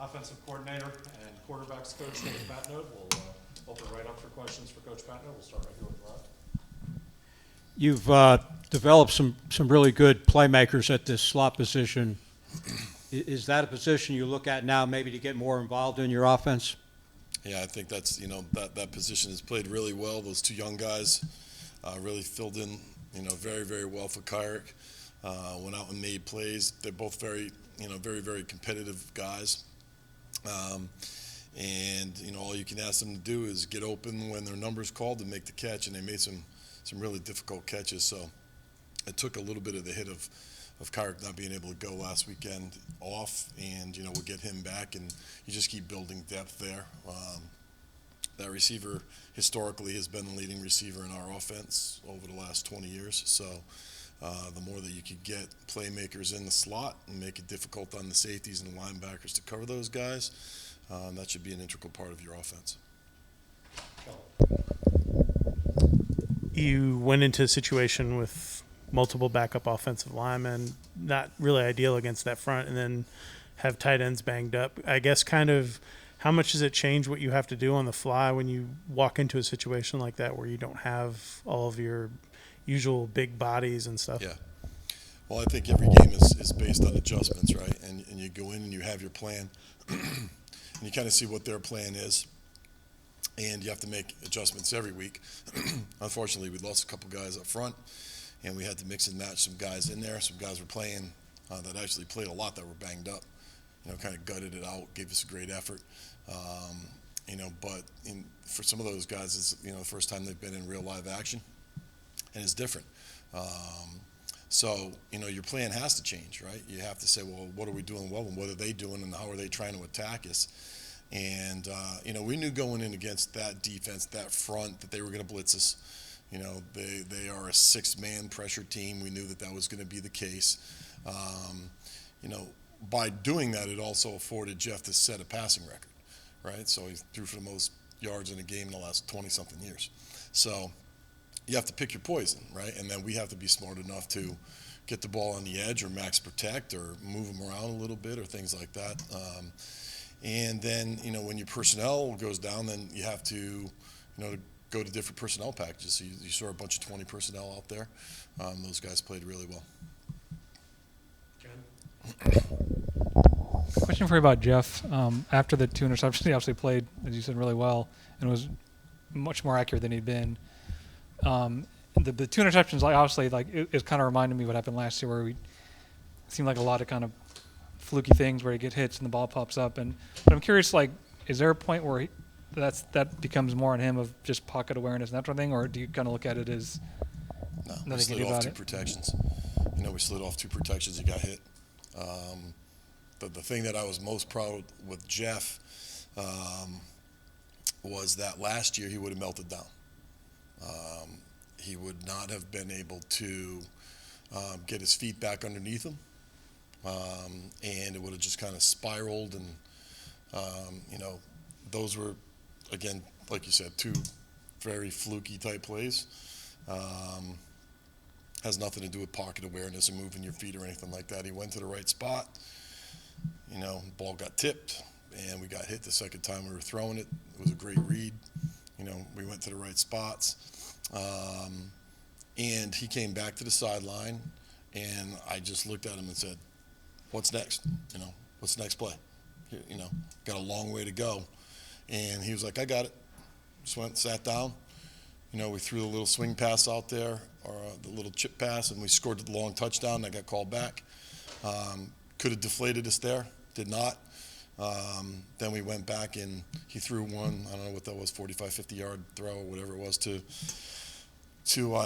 offensive coordinator and quarterbacks coach, Dave Patenaude. We'll open right up for questions for Coach Patenaude. We'll start right here with Rod. You've developed some really good playmakers at this slot position. Is that a position you look at now maybe to get more involved in your offense? Yeah, I think that's, that position has played really well. Those two young guys really filled in, very, very well for Kyrick. Went out and made plays. They're both very, very, very competitive guys. And all you can ask them to do is get open when their number's called and make the catch, and they made some really difficult catches. So it took a little bit of the hit of Kyrick not being able to go last weekend off, and we'll get him back, and you just keep building depth there. That receiver historically has been the leading receiver in our offense over the last 20 years. So the more that you could get playmakers in the slot and make it difficult on the safeties and the linebackers to cover those guys, that should be an integral part of your offense. You went into a situation with multiple backup offensive linemen, not really ideal against that front, and then have tight ends banged up. I guess kind of how much does it change what you have to do on the fly when you walk into a situation like that where you don't have all of your usual big bodies and stuff? Yeah. Well, I think every game is based on adjustments, right? And you go in and you have your plan, and you kind of see what their plan is, and you have to make adjustments every week. Unfortunately, we lost a couple guys up front, and we had to mix and match some guys in there. Some guys were playing that actually played a lot that were banged up, kind of gutted it out, gave us a great effort. But for some of those guys, it's, the first time they've been in real live action, and it's different. So, your plan has to change, right? You have to say, well, what are we doing well, and what are they doing, and how are they trying to attack us? And, we knew going in against that defense, that front, that they were going to blitz us. They are a six-man pressure team. We knew that was going to be the case. By doing that, it also afforded Jeff to set a passing record, right? So he threw for the most yards in a game in the last 20-something years. So you have to pick your poison, right? And then we have to be smart enough to get the ball on the edge or max protect or move them around a little bit or things like that. And then, when your personnel goes down, then you have to, go to different personnel packages. So you saw a bunch of 20 personnel out there. Those guys played really well. Question for you about Jeff. After the two interceptions, he obviously played, as you said, really well and was much more accurate than he'd been. The two interceptions, obviously, it kind of reminded me what happened last year, where it seemed like a lot of kind of fluky things where he get hits and the ball pops up. But I'm curious, is there a point where that becomes more on him of just pocket awareness and that sort of thing, or do you kind of look at it as no, we slid off two protections. We slid off two protections. He got hit. The thing that I was most proud with Jeff was that last year he would have melted down. He would not have been able to get his feet back underneath him, and it would have just kind of spiraled. And those were, again, like you said, two very fluky type plays. Has nothing to do with pocket awareness or moving your feet or anything like that. He went to the right spot. Ball got tipped, and we got hit the second time we were throwing it. It was a great read. We went to the right spots. And he came back to the sideline, and I just looked at him and said, what's next? What's the next play? Got a long way to go. And he was like, I got it. Just went, sat down. We threw the little swing pass out there, or the little chip pass, and we scored the long touchdown. I got called back. Could have deflated us there. Did not. Then we went back, and he threw one, I don't know what that was, 45, 50-yard throw or whatever it was to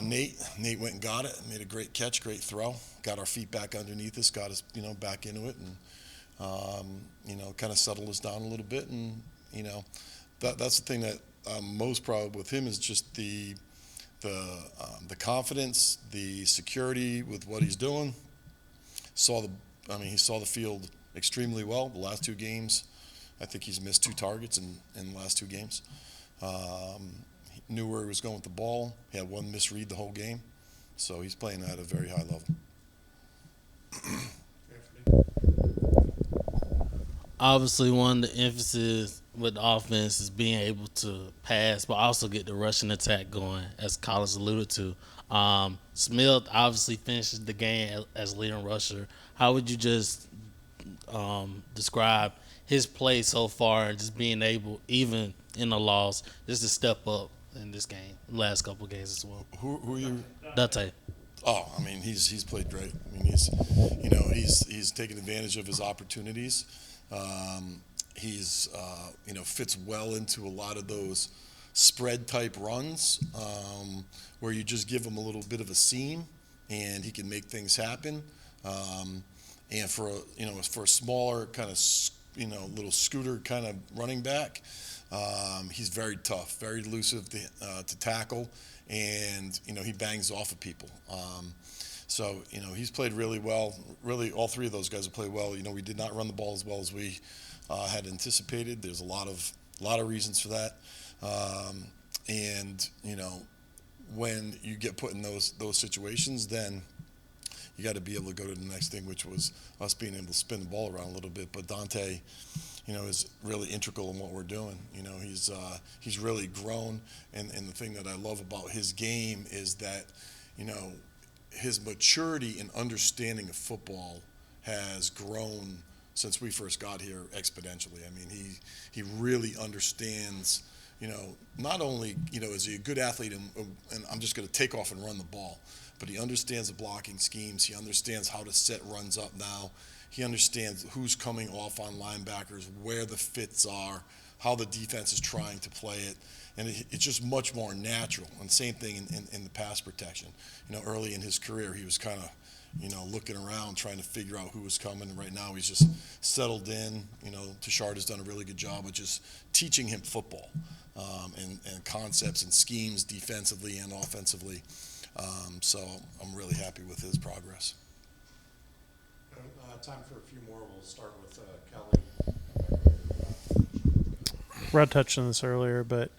Nate. Nate went and got it, made a great catch, great throw. Got our feet back underneath us, got us, back into it, and, kind of settled us down a little bit. And, that's the thing that I'm most proud of with him is just the confidence, the security with what he's doing. He saw the field extremely well. The last two games, I think he's missed 2 targets in the last 2 games. He knew where he was going with the ball. He had 1 misread the whole game. So he's playing at a very high level. obviously one of the emphasis with the offense is being able to pass, but also get the rushing attack going, as Collins alluded to. Smith obviously finishes the game as leading rusher. How would you just describe his play so far and just being able, even in a loss, just to step up in this game, last couple of games as well? Who are you? Dante. Oh, I mean, he's played great. I mean, he's taken advantage of his opportunities. He's fits well into a lot of those spread type runs where you just give him a little bit of a seam and he can make things happen. And for a smaller kind of little scooter kind of running back, he's very tough, very elusive to tackle, and he bangs off of people. So he's played really well. Really, all three of those guys have played well. We did not run the ball as well as we had anticipated. There's a lot of reasons for that. And when you get put in those situations, then you got to be able to go to the next thing, which was us being able to spin the ball around a little bit. But Dante, is really integral in what we're doing. He's really grown, and the thing that I love about his game is that, his maturity and understanding of football has grown since we first got here exponentially. I mean, he really understands, not only, is he a good athlete and I'm just going to take off and run the ball, but he understands the blocking schemes. He understands how to set runs up now. He understands who's coming off on linebackers, where the fits are, how the defense is trying to play it. And it's just much more natural. And same thing in the pass protection. Early in his career, he was kind of, looking around, trying to figure out who was coming. And right now, he's just settled in. Tashard has done a really good job of just teaching him football and concepts and schemes defensively and offensively. So I'm really happy with his progress. Time for a few more. We'll start with Kelly. Rod touched on this earlier, but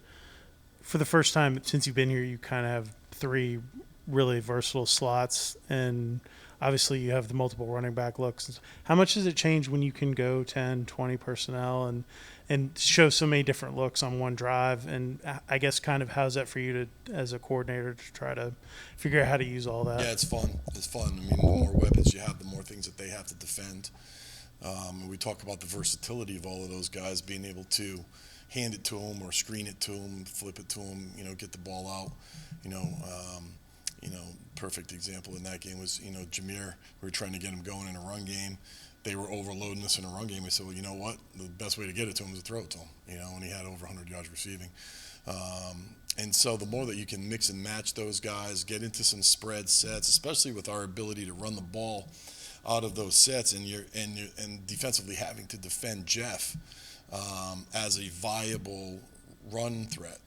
for the first time since you've been here, you kind of have three really versatile slots, and obviously you have the multiple running back looks. How much does it change when you can go 10, 20 personnel and show so many different looks on one drive? And I guess kind of how's that for you as a coordinator to try to figure out how to use all that? Yeah, it's fun. It's fun. I mean, the more weapons you have, the more things that they have to defend. We talk about the versatility of all of those guys, being able to hand it to them or screen it to them, flip it to them, get the ball out. Perfect example in that game was, Jameer. We were trying to get him going in a run game. They were overloading us in a run game. We said, well, you know what? The best way to get it to him is to throw it to him, and he had over 100 yards receiving. And so the more that you can mix and match those guys, get into some spread sets, especially with our ability to run the ball out of those sets, and defensively having to defend Jeff as a viable run threat,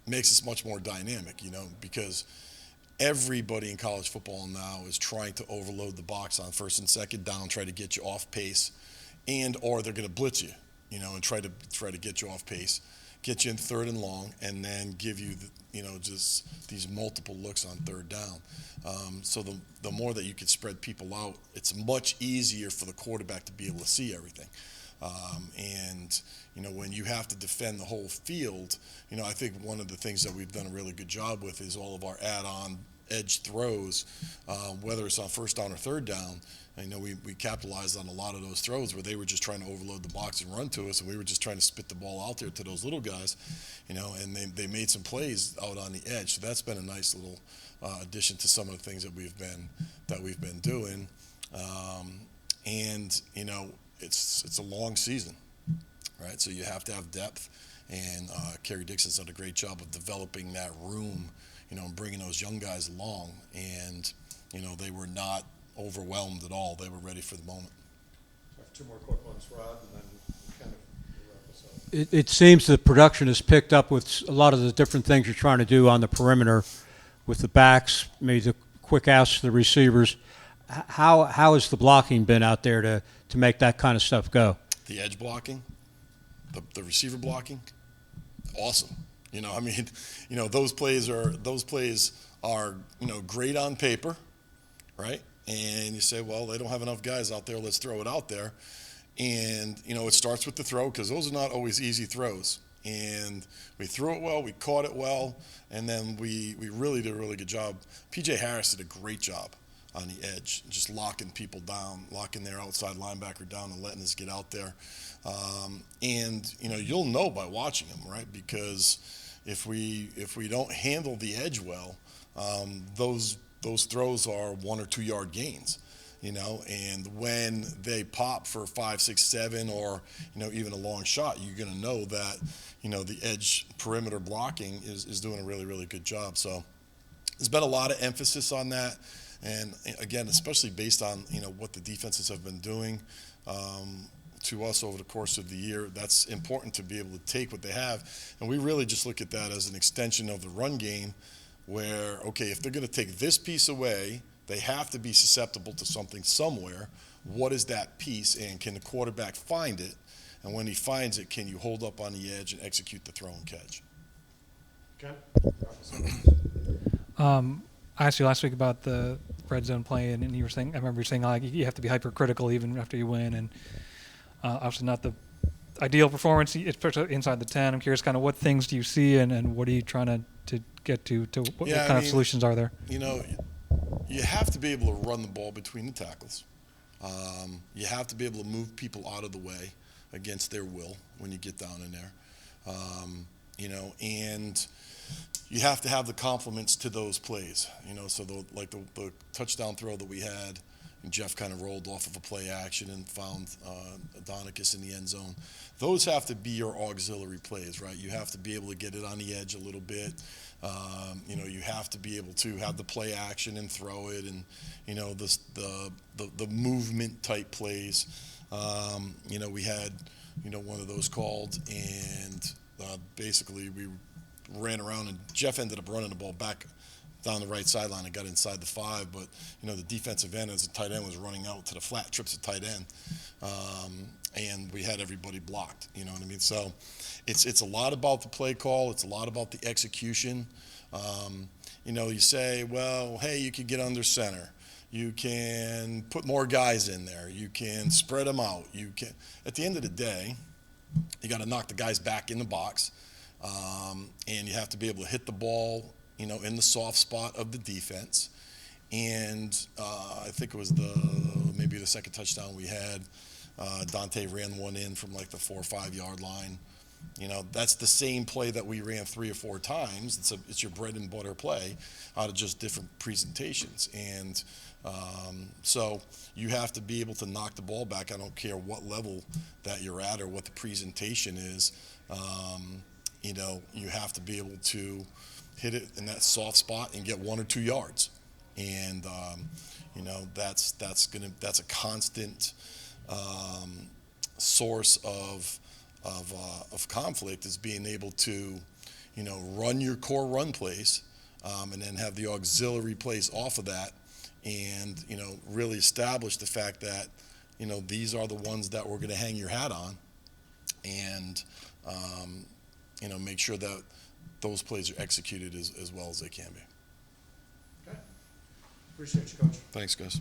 makes us much more dynamic, because everybody in college football now is trying to overload the box on first and second down, try to get you off pace, or they're going to blitz you, and try to get you off pace, get you in third and long, and then give you just these multiple looks on third down. So the more that you can spread people out, it's much easier for the quarterback to be able to see everything. When you have to defend the whole field, I think one of the things that we've done a really good job with is all of our add-on edge throws, whether it's on first down or third down. We capitalized on a lot of those throws where they were just trying to overload the box and run to us, and we were just trying to spit the ball out there to those little guys, and they made some plays out on the edge. So that's been a nice little addition to some of the things that we've been doing. It's a long season, right? So you have to have depth, and Kerry Dixon's done a great job of developing that room, and bringing those young guys along, and they were not overwhelmed at all. They were ready for the moment. I have two more quick ones, Rod, and then kind of wrap us up. It seems the production has picked up with a lot of the different things you're trying to do on the perimeter with the backs, maybe the quick outs to the receivers. How has the blocking been out there to make that kind of stuff go? The edge blocking, the receiver blocking, awesome. Those plays are great on paper, right? And you say, well, they don't have enough guys out there. Let's throw it out there. And, it starts with the throw, because those are not always easy throws. And we threw it well, we caught it well, and then we really did a really good job. P.J. Harris did a great job on the edge, just locking people down, locking their outside linebacker down and letting us get out there. And, you'll know by watching them, right? Because if we don't handle the edge well, those throws are 1 or 2 yard gains. And when they pop for 5, 6, 7, or, even a long shot, you're going to know that, the edge perimeter blocking is doing a really, really good job. So there's been a lot of emphasis on that. And again, especially based on, what the defenses have been doing to us over the course of the year, that's important to be able to take what they have. And we really just look at that as an extension of the run game where, okay, if they're going to take this piece away, they have to be susceptible to something somewhere. What is that piece, and can the quarterback find it? And when he finds it, can you hold up on the edge and execute the throw and catch? Okay. I asked you last week about the red zone play, and you were saying, I remember you saying, like, you have to be hypercritical even after you win, and obviously not the ideal performance, especially inside the 10. I'm curious, kind of what things do you see, and what are you trying to get to what kind of solutions are there? You have to be able to run the ball between the tackles. You have to be able to move people out of the way against their will when you get down in there. And you have to have the complements to those plays. So the touchdown throw that we had, and Jeff kind of rolled off of a play action and found Adonicus in the end zone. Those have to be your auxiliary plays, right? You have to be able to get it on the edge a little bit. You have to be able to have the play action and throw it, and the movement type plays. We had one of those called, and basically we ran around, and Jeff ended up running the ball back down the right sideline and got inside the 5. But the defensive end as a tight end was running out to the flat, trips at tight end, and we had everybody blocked. You know what I mean? So it's a lot about the play call. It's a lot about the execution. You say, well, hey, you could get under center. You can put more guys in there. You can spread them out. You can. At the end of the day, you got to knock the guys back in the box, and you have to be able to hit the ball, in the soft spot of the defense. And I think it was maybe the second touchdown we had. Dante ran one in from like the 4 or 5 yard line. That's the same play that we ran 3 or 4 times. It's your bread and butter play out of just different presentations. And so you have to be able to knock the ball back. I don't care what level that you're at or what the presentation is. You have to be able to hit it in that soft spot and get 1 or 2 yards. And that's a constant source of conflict, is being able to run your core run plays, and then have the auxiliary plays off of that, and really establish the fact that these are the ones that we're going to hang your hat on, and make sure that those plays are executed as well as they can be. Okay. Appreciate you, Coach. Thanks, guys.